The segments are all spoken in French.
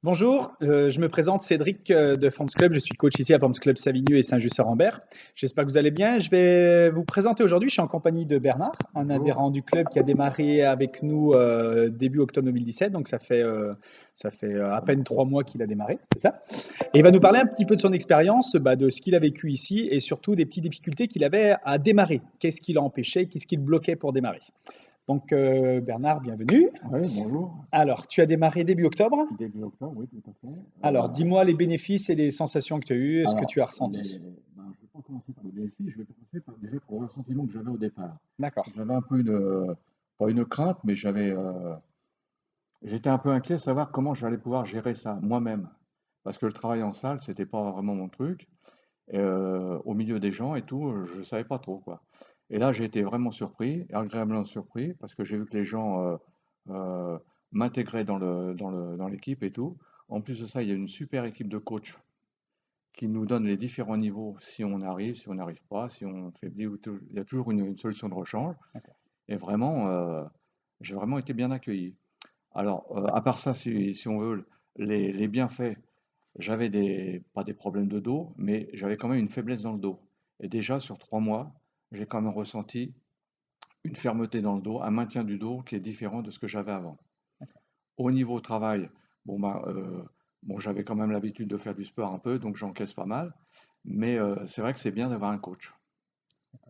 Bonjour, je me présente Cédric de Forms Club. Je suis coach ici à Forms Club Savigny et Saint-Just-Saint-Rambert. J'espère que vous allez bien. Je vais vous présenter aujourd'hui. Je suis en compagnie de Bernard, un Bonjour. adhérent du club qui a démarré avec nous début octobre 2017. Donc ça fait à peine 3 mois qu'il a démarré, c'est ça? Et il va nous parler un petit peu de son expérience, de ce qu'il a vécu ici et surtout des petites difficultés qu'il avait à démarrer. Qu'est-ce qui l'empêchait, qu'est-ce qui le bloquait pour démarrer? Donc Bernard, bienvenue. Oui, bonjour. Alors, tu as démarré début octobre. Début octobre, oui, tout à fait. Alors, dis-moi les bénéfices et les sensations que tu as eues, ce que Alors, tu as ressenti. je ne vais pas commencer par les bénéfices, je vais commencer par déjà pour le sentiment que j'avais au départ. D'accord. J'avais un peu pas une crainte, mais j'étais un peu inquiet de savoir comment j'allais pouvoir gérer ça moi-même. Parce que le travail en salle, c'était pas vraiment mon truc. Au milieu des gens et tout, je ne savais pas trop, quoi. Et là, j'ai été vraiment surpris, agréablement surpris, parce que j'ai vu que les gens euh, m'intégraient dans l'équipe et tout. En plus de ça, il y a une super équipe de coachs qui nous donne les différents niveaux, si on arrive, si on n'arrive pas, si on faiblit, il y a toujours une solution de rechange. D'accord. Et vraiment, j'ai vraiment été bien accueilli. Alors, à part ça, si on veut, les bienfaits, j'avais pas des problèmes de dos, mais j'avais quand même une faiblesse dans le dos. Et déjà, sur 3 mois, j'ai quand même ressenti une fermeté dans le dos, un maintien du dos qui est différent de ce que j'avais avant. Au niveau travail, bon, bon, j'avais quand même l'habitude de faire du sport un peu, donc j'encaisse pas mal. Mais c'est vrai que c'est bien d'avoir un coach.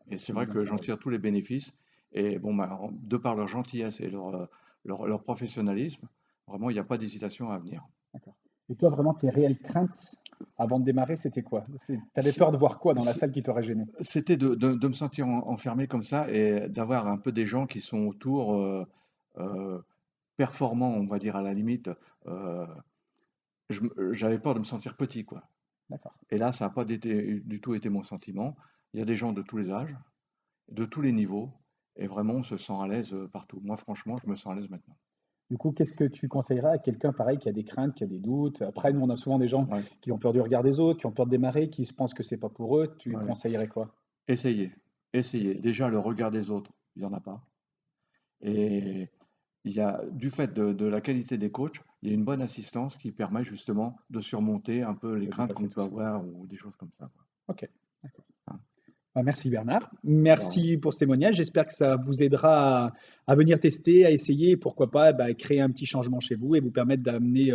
Et c'est Tu me vrai donnes que ta j'en raison. tire tous les bénéfices. Et bon, de par leur gentillesse et leur professionnalisme, vraiment, il n'y a pas d'hésitation à venir. D'accord. Et toi, vraiment, tes réelles craintes avant de démarrer, c'était quoi? Tu avais C'est- peur de voir quoi dans la c'est- salle qui t'aurait gêné? C'était de me sentir enfermé comme ça et d'avoir un peu des gens qui sont autour, euh, performants, on va dire à la limite. euh, J'avais peur de me sentir petit, quoi. D'accord. Et là, ça n'a pas du tout été mon sentiment. Il y a des gens de tous les âges, de tous les niveaux, et vraiment, on se sent à l'aise partout. Moi, franchement, je me sens à l'aise maintenant. Du coup, qu'est-ce que tu conseillerais à quelqu'un pareil qui a des craintes, qui a des doutes? Après, nous, on a souvent des gens Ouais, qui ont peur du regard des autres, qui ont peur de démarrer, qui se pensent que c'est pas pour eux. Tu ouais. conseillerais quoi? Essayez, essayez. Essayer. Déjà, le regard des autres, il n'y en a pas. Et il y a, du fait de la qualité des coachs, il y a une bonne assistance qui permet justement de surmonter un peu les De craintes dépasser qu'on tout peut ça. avoir ou des choses comme ça, quoi. Ok. D'accord. Hein. Merci Bernard. Alors, Merci pour ce témoignage. J'espère que ça vous aidera à venir tester, à essayer et pourquoi pas créer un petit changement chez vous et vous permettre d'amener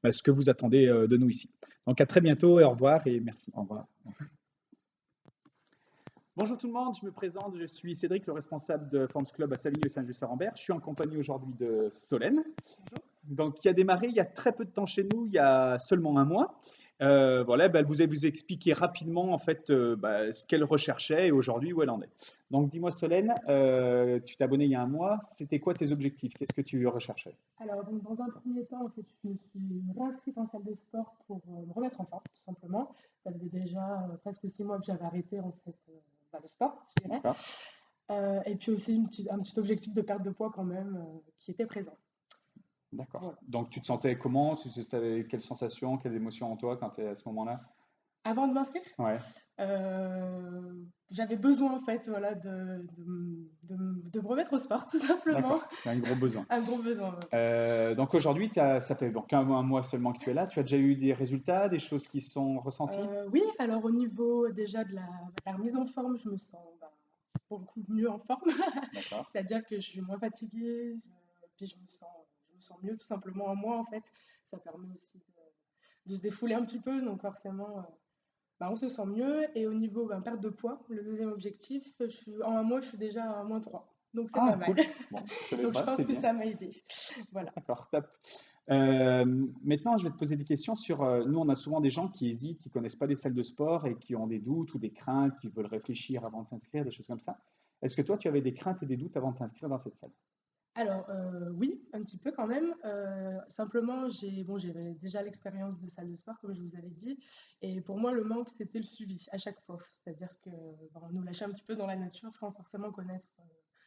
ce que vous attendez de nous ici. Donc à très bientôt et au revoir et merci. au revoir. Bonjour tout le monde, je me présente, je suis Cédric, le responsable de Forms Club à Savigny et Saint-Just-Saint-Rambert. Je suis en compagnie aujourd'hui de Solène, donc qui a démarré il y a très peu de temps chez nous, il y a seulement un mois. Voilà, elle vous a vous expliquer rapidement en fait ce qu'elle recherchait et aujourd'hui où elle en est. Donc dis-moi Solène, tu t'es abonnée il y a un mois, c'était quoi tes objectifs? Qu'est-ce que tu recherchais? Alors, donc, dans un premier temps, en fait, je me suis réinscrite en salle de sport pour me remettre en forme, tout simplement. Ça faisait déjà presque 6 mois que j'avais arrêté en fait, le sport, je dirais. D'accord, Et puis aussi un petit objectif de perte de poids quand même qui était présent. d'accord. Voilà. Donc tu te sentais comment? Tu avais quelles sensations, quelles émotions en toi quand tu es à ce moment-là? Avant de m'inscrire, Ouais, j'avais besoin en fait voilà, de me remettre au sport, tout simplement. d'accord, c'est un gros besoin. Un gros besoin. Ouais. Donc aujourd'hui, ça fait donc un mois seulement que tu es là. Tu as déjà eu des résultats, des choses qui sont ressenties? Oui, alors au niveau déjà de la remise en forme, je me sens beaucoup mieux en forme. D'accord. C'est-à-dire que je suis moins fatiguée, puis je me sens mieux tout simplement en moi en fait. Ça permet aussi de se défouler un petit peu, donc forcément, on se sent mieux. Et au niveau perte de poids, le deuxième objectif, en un mois, je suis déjà à -3. Donc c'est pas Ah, mal. cool. Bon, je savais Donc je pas, pense c'est que bien. ça m'a aidé. Voilà. D'accord, top. Maintenant, je vais te poser des questions sur. Nous, on a souvent des gens qui hésitent, qui connaissent pas les salles de sport et qui ont des doutes ou des craintes, qui veulent réfléchir avant de s'inscrire, des choses comme ça. Est-ce que toi, tu avais des craintes et des doutes avant de t'inscrire dans cette salle? Alors, oui, un petit peu quand même. Simplement, j'avais déjà l'expérience de salle de sport, comme je vous avais dit. Et pour moi, le manque, c'était le suivi à chaque fois. C'est-à-dire que on nous lâchait un petit peu dans la nature sans forcément connaître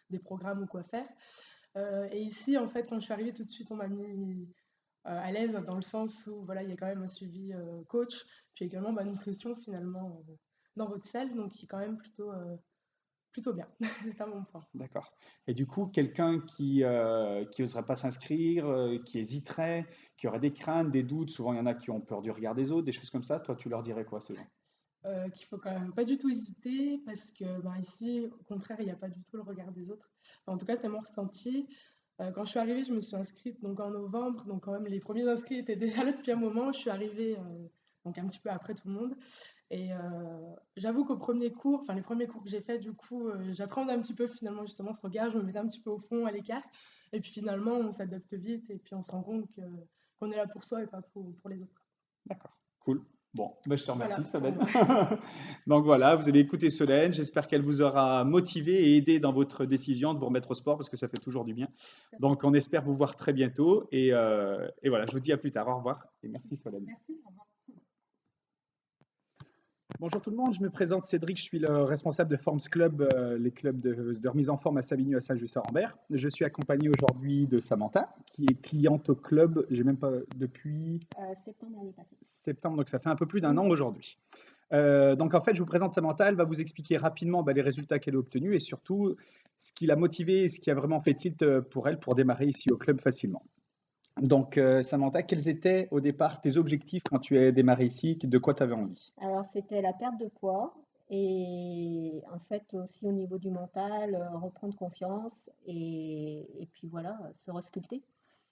des programmes ou quoi faire. Et ici, en fait, quand je suis arrivée, tout de suite, on m'a mis à l'aise dans le sens où voilà, il y a quand même un suivi coach, puis également nutrition finalement dans votre salle, donc qui est quand même plutôt plutôt bien. C'est un bon point. D'accord. Et du coup, quelqu'un qui oserait pas s'inscrire, qui hésiterait, qui aurait des craintes, des doutes, souvent il y en a qui ont peur du regard des autres, des choses comme ça, toi tu leur dirais quoi, selon? Qu'il faut quand même pas du tout hésiter parce que ben, ici, au contraire, il n'y a pas du tout le regard des autres. Enfin, en tout cas, c'est mon ressenti. Quand je suis arrivée, je me suis inscrite donc en novembre, donc quand même les premiers inscrits étaient déjà là depuis un moment. Je suis arrivée donc un petit peu après tout le monde. Et j'avoue qu'au premier cours, enfin les premiers cours que j'ai faits, du coup, j'appréhendais un petit peu finalement justement ce regard. Je me mettais un petit peu au fond, à l'écart. Et puis finalement, on s'adapte vite et puis on se rend compte qu'on est là pour soi et pas pour les autres. D'accord, cool. Bon, ben, je te remercie, Voilà. Solène. Donc voilà, vous avez écouté Solène. J'espère qu'elle vous aura motivé et aidé dans votre décision de vous remettre au sport parce que ça fait toujours du bien. Donc on espère vous voir très bientôt. Et voilà, je vous dis à plus tard. Au revoir et merci Solène. Merci. Au revoir. Bonjour tout le monde, je me présente Cédric, je suis le responsable de Forms Club, les clubs de remise en forme à Savigny et à Saint-Just-Saint-Rambert. Je suis accompagné aujourd'hui de Samantha, qui est cliente au club, j'ai même pas depuis Septembre l'année passée. septembre, donc ça fait un peu plus d'1 an aujourd'hui. Donc en fait, je vous présente Samantha, elle va vous expliquer rapidement les résultats qu'elle a obtenus et surtout ce qui l'a motivée et ce qui a vraiment fait tilt pour elle pour démarrer ici au club facilement. Donc Samantha, quels étaient au départ tes objectifs quand tu as démarré ici? De quoi tu avais envie? Alors, c'était la perte de poids et en fait aussi au niveau du mental, reprendre confiance et puis voilà, se resculpter.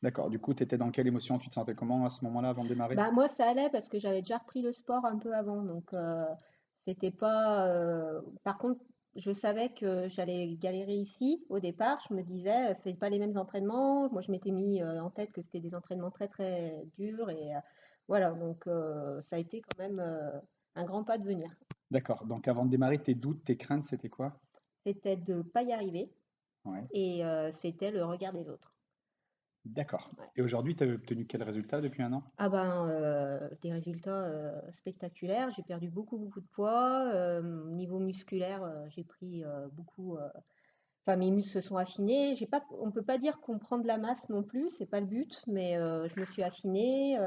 D'accord, du coup, tu étais dans quelle émotion? Tu te sentais comment à ce moment-là avant de démarrer? Bah, moi, ça allait parce que j'avais déjà repris le sport un peu avant, donc c'était pas. Par contre, je savais que j'allais galérer ici au départ. Je me disais, c'est pas les mêmes entraînements. Moi, je m'étais mis en tête que c'était des entraînements très très durs et voilà, donc ça a été quand même un grand pas de venir. D'accord, donc avant de démarrer, tes doutes, tes craintes, c'était quoi? C'était de pas y arriver Ouais, et c'était le regard des autres. d'accord. Ouais. Et aujourd'hui, tu as obtenu quel résultat depuis 1 an? Ah ben, des résultats spectaculaires. J'ai perdu beaucoup, beaucoup de poids. Niveau musculaire, j'ai pris beaucoup. Enfin, mes muscles se sont affinés. J'ai pas, on peut pas dire qu'on prend de la masse non plus, c'est pas le but, mais je me suis affinée.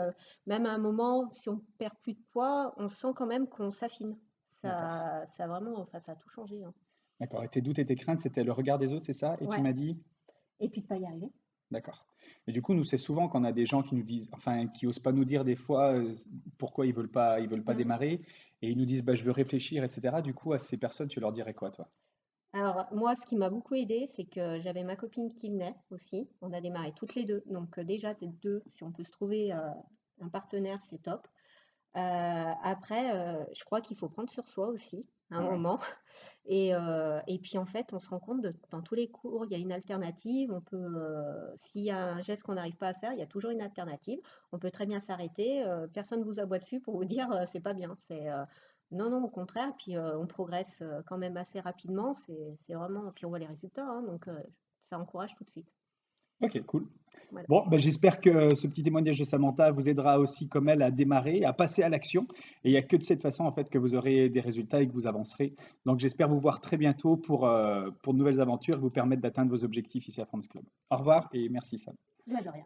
Même à un moment, si on perd plus de poids, on sent quand même qu'on s'affine. D'accord. Ça a vraiment, enfin, ça a tout changé, hein. D'accord. Et tes doutes et tes craintes, c'était le regard des autres, c'est ça? Et tu Ouais. m'as dit? Et puis de pas y arriver. D'accord. Et du coup, nous, c'est souvent qu'on a des gens qui nous disent, enfin, qui osent pas nous dire des fois pourquoi ils veulent pas Mm. démarrer, et ils nous disent, bah, je veux réfléchir, etc. Du coup, à ces personnes, tu leur dirais quoi, toi? Alors, moi, ce qui m'a beaucoup aidé, c'est que j'avais ma copine qui venait aussi. On a démarré toutes les deux. Donc, déjà, d'être deux, si on peut se trouver un partenaire, c'est top. Après, je crois qu'il faut prendre sur soi aussi, à un Ouais. moment. Et puis, en fait, on se rend compte dans tous les cours, il y a une alternative. On peut, s'il y a un geste qu'on n'arrive pas à faire, il y a toujours une alternative. On peut très bien s'arrêter. Personne ne vous aboie dessus pour vous dire c'est pas bien. Non, non, au contraire. Puis on progresse quand même assez rapidement. C'est vraiment. Puis on voit les résultats, hein, donc ça encourage tout de suite. Ok, cool. Voilà. Bon, ben, j'espère que ce petit témoignage de Samantha vous aidera aussi, comme elle, à démarrer, à passer à l'action. Et il n'y a que de cette façon, en fait, que vous aurez des résultats et que vous avancerez. Donc, j'espère vous voir très bientôt pour de nouvelles aventures et vous permettre d'atteindre vos objectifs ici à France Club. Au revoir et merci, Sam. De rien.